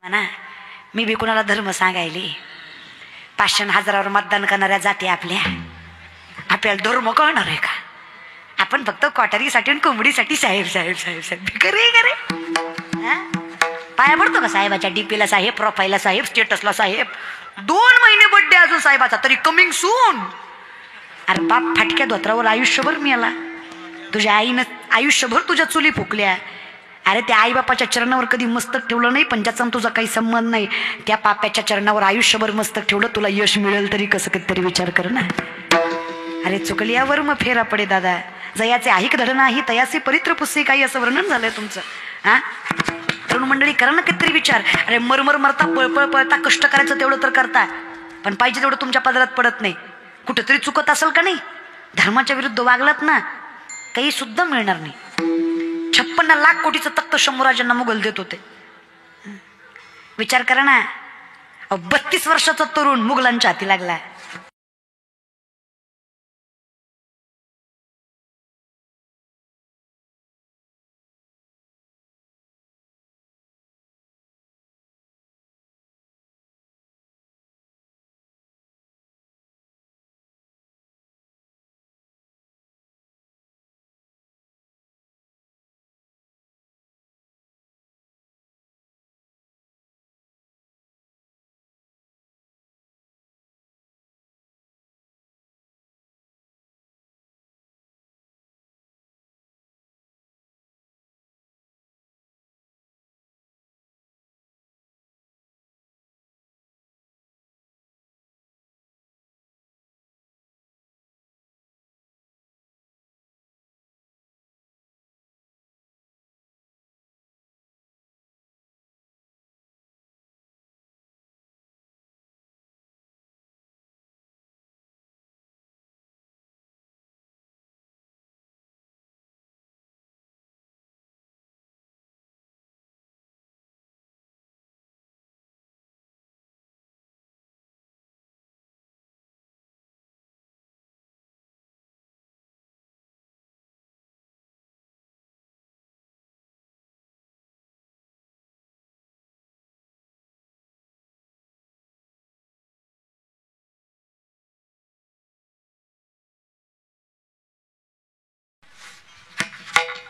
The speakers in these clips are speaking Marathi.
ना मी बी कुणाला धर्म सांगायली 500 हजारावर मतदान करणाऱ्या जाती आपल्याला धर्म कळणार आहे का? आपण फक्त कॉटरीसाठी आणि कोंबडीसाठी साहेब साहेब साहेब साहेब करे करे पाया पडतो का साहेबाच्या डीपीला साहेब, प्रोफाईलला साहेब, स्टेटसला साहेब. 2 महिने बड्डे अजून साहेबाचा तरी कमिंग सून. अरे बाप फाटक्या धोत्रावर आयुष्यभर मिळाला. तुझ्या आईनं आयुष्यभर तुझ्या चुली फुकल्या. अरे त्या आई बापाच्या चरणावर कधी मस्तक ठेवलं नाही, पण ज्याचा तुझा काही संबंध नाही त्या पाप्याच्या चरणावर आयुष्यभर मस्तक ठेवलं. तुला यश मिळेल तरी कसं तरी विचार कर ना. अरे चुकल्यावर मग फेरा पडे दादा. जयाचे ऐक धड नाही तयाचे परित्र पुस्से काही असं वर्णन झालंय तुमचं. तरुण मंडळी करा ना कितीतरी विचार. अरे मरमर मरता पळपळ पळता कष्ट करायचं तेवढं तर करता, पण पाहिजे तेवढं तुमच्या पदरात पडत नाही. कुठेतरी चुकत असेल का नाही? धर्माच्या विरुद्ध वागलात ना काही सुद्धा मिळणार नाही. 56 लाख कोटीचं तख्त शंभूराजांना मुघल देत होते. विचार करा ना. 32 वर्षाचा तरुण मुघलांच्या हाती लागला.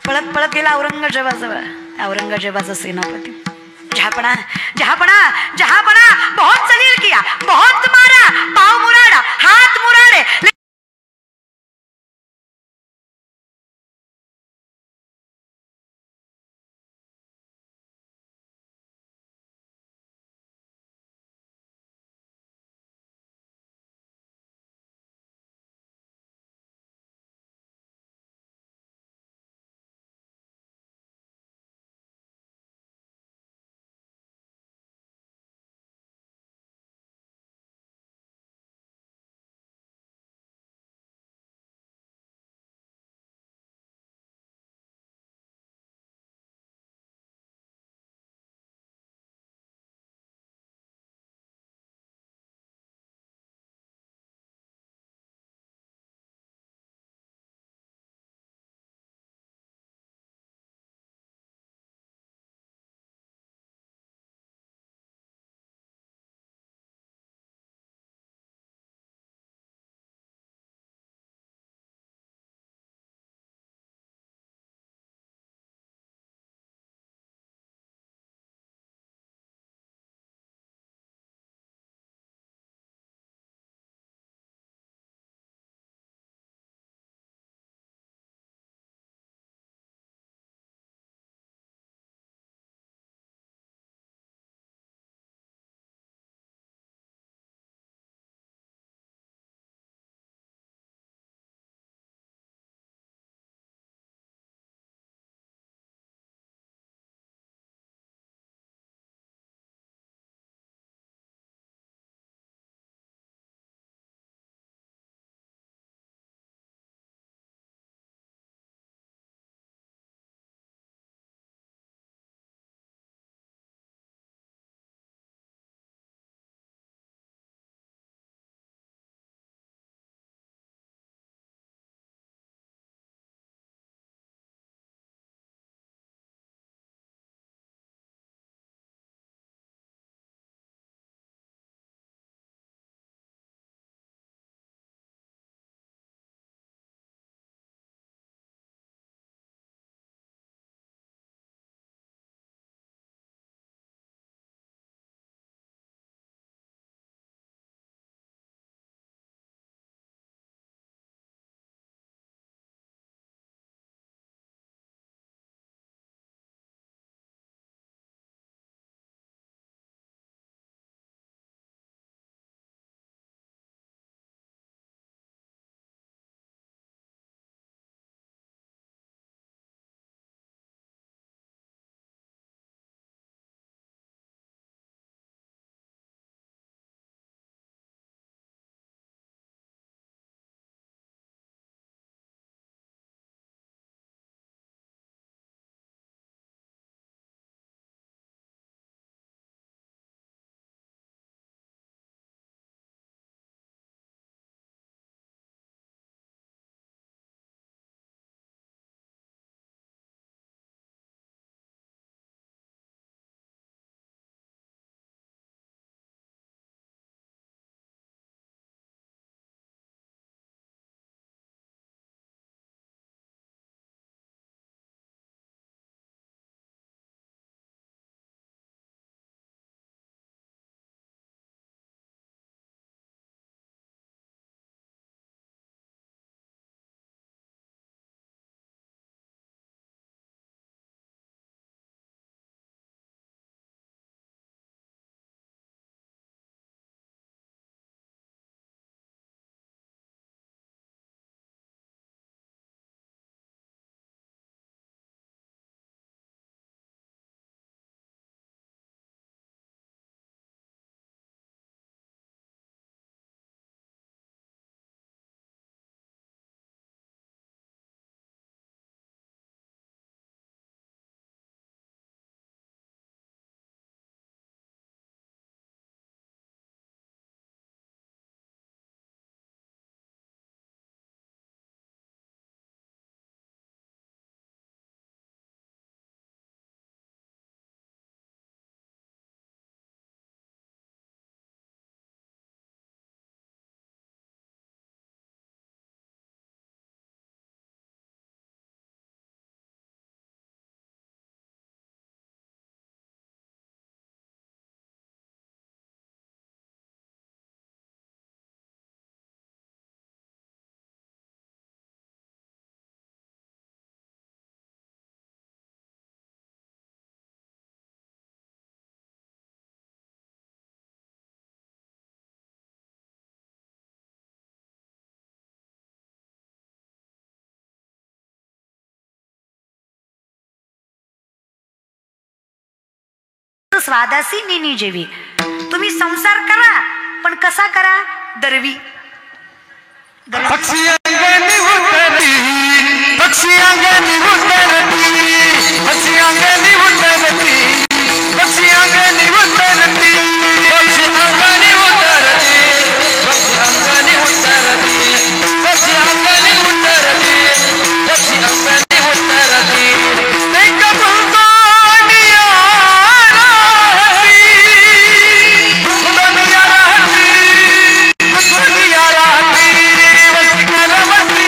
पळत पळत गेला औरंगजेबाजवळ. औरंगजेबाचा सेनापती जहापना जहापना जहापना बहुत जलील किया, बहुत मारा, पाव मुराड़ा, हाथ मुराड़े. स्वादासी नेनी जेवी. तुम्ही संसार करा पण कसा करा? दरवी. पक्षी अंगणी उतरती, पक्षी अंगणी उतरती, पक्षी अंगणी उतरती, पक्षी अंगणी उतरती, पक्षी अंगणी उतरती, पक्षी अंगणी उतरती, पक्षी अंगणी उतरती, पक्षी अंगणी उतरती. एक बुलबुल दुनिया राहती, दुनिया राहती, दुनिया राहती.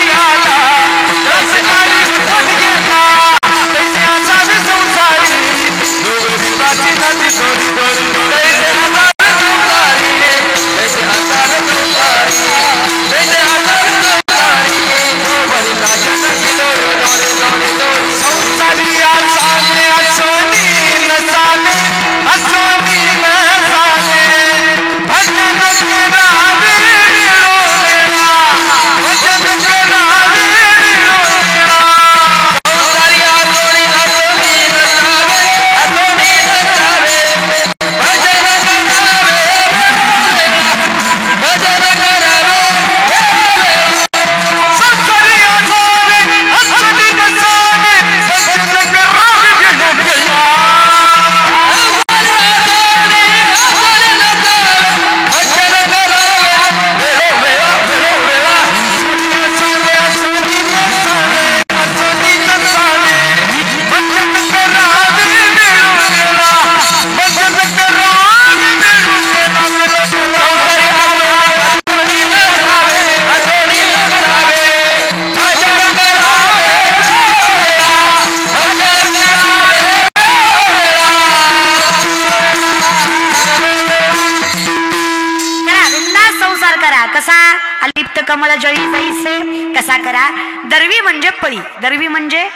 कमळ जळी जाईसे कसा करा? दरवी म्हणजे पळी. दरवी म्हणजे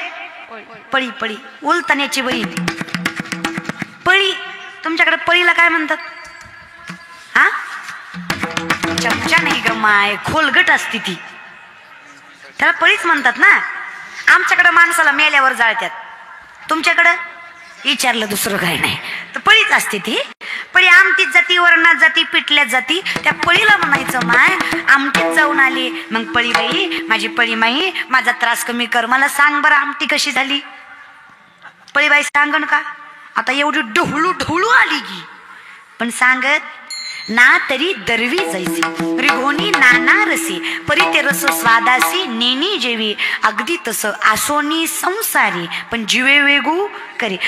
पळी. पळी उलतण्याची बहीण. पळी तुमच्याकडे पळीला काय म्हणतात? हा चमचा नाही ग माय, खोलगट असती ती, त्याला पळीच म्हणतात ना. आमच्याकडे माणसाला मेल्यावर जाळतात, तुमच्याकडं विचारलं दुसरं काही नाही तर पळीच असते ती. पळी आमटीत जाती, वरणात जाती, पिटल्यात जाती. त्या पळीला म्हणायचं माय आमटीत जाऊन आली. मग पळी बाई, माझी पळी माई, माझा त्रास कमी कर, मला सांग बरं आमटी कशी झाली. पळी बाई सांगन का? आता एवढी ढवळू ढवळू आली की, पण सांगत ना तरी दरवी जैसी रिघोनी नाना रसी परी ते रस स्वादासी नेनी जेवी. अगदी तसं आसोनी संसारी पण जीवे वेगू करी.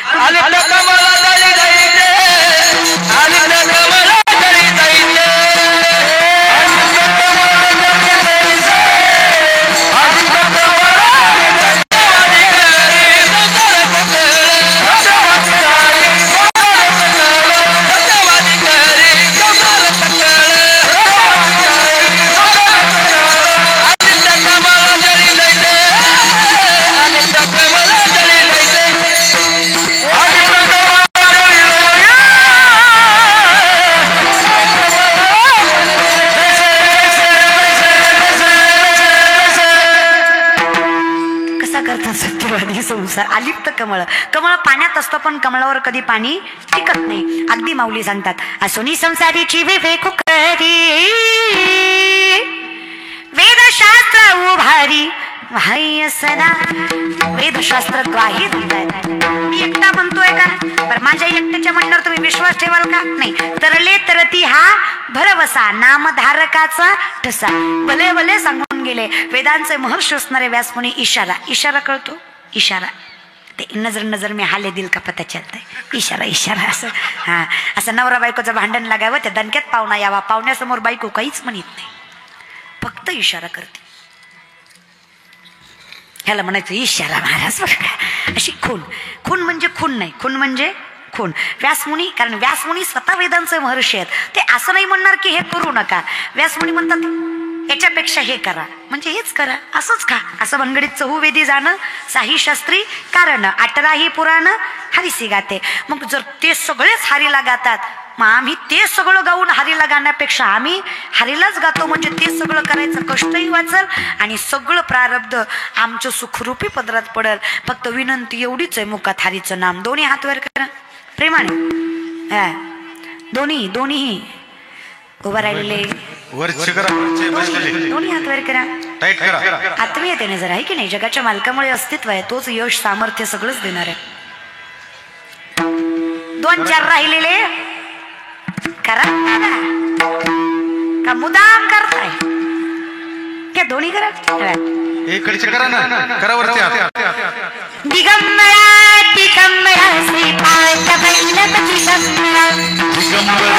संसार अलिप्त कमळ. कमळ पाण्यात असतं पण कमळावर कधी पाणी टिकत नाही. अगदी माऊली सांगतात असोनी संसारीची विवेक करी वेदशास्त्र उभारी वाह्य सदा. वेदशास्त्र ग्वाही देतात. मी एकटा म्हणतोय का? पण माझ्या एकट्याच्या म्हणण्यावर तुम्ही विश्वास ठेवाल का? नाही. तरले तरती हा भरवसा नामधारकाचा ठसा. भले भले सांगून गेले वेदांचे महर्षी असणारे व्यासमुनी. इशारा, इशारा कळतो? इशारा ते नजर नजर मी हाले दिल का पता चलतंय. इशारा इशारा असं. हा असं नवरा बायकोचं भांडण लागावं, त्या दणक्यात पाहुणा यावा, पाहुण्यासमोर बायको काहीच म्हणत नाही, फक्त इशारा करते. ह्याला म्हणायचं इशारा महाराज बरं का. अशी खून. खून म्हणजे खून नाही, खून म्हणजे खून. व्यासमुनी, कारण व्यासमुनी स्वतः वेदांचे महर्षी आहेत, ते असं नाही म्हणणार की हे करू नका. व्यासमुनी म्हणतात याच्यापेक्षा हे करा, म्हणजे हेच करा, असंच खा. असं भनगडीत चहुवेदी जाणं साही शास्त्री कारण 18ही पुराण हरिसी गाते. मग जर ते सगळेच हरीला गातात, मग आम्ही ते सगळं गाऊन हरीला गाण्यापेक्षा आम्ही हरीलाच गातो, म्हणजे ते सगळं करायचं कष्टही वाचल आणि सगळं प्रारब्ध आमचं सुखरूपी पदरात पडल. फक्त विनंती एवढीच आहे, मुखात हरीचं नाम, दोन्ही हात वर करा प्रेमाने. हा दोन्ही दोन्ही उभं राहिलेले वरचे करा वरचे बसलेले दोन्ही हात वर करा टाईट करा आत्मीयते नजर आहे की नाही जगाच्या मालकामुळे अस्तित्व आहे तोच यश सामर्थ्य सगळंच देणार आहे 2-4 राहिलेले करा का मुदाम करताय क्या दोन्ही करा इकडचे करा ना करा वरचे हात दिगंबरा दिगंबरा श्रीपाद वल्लभ दिगंबरा दिगंबरा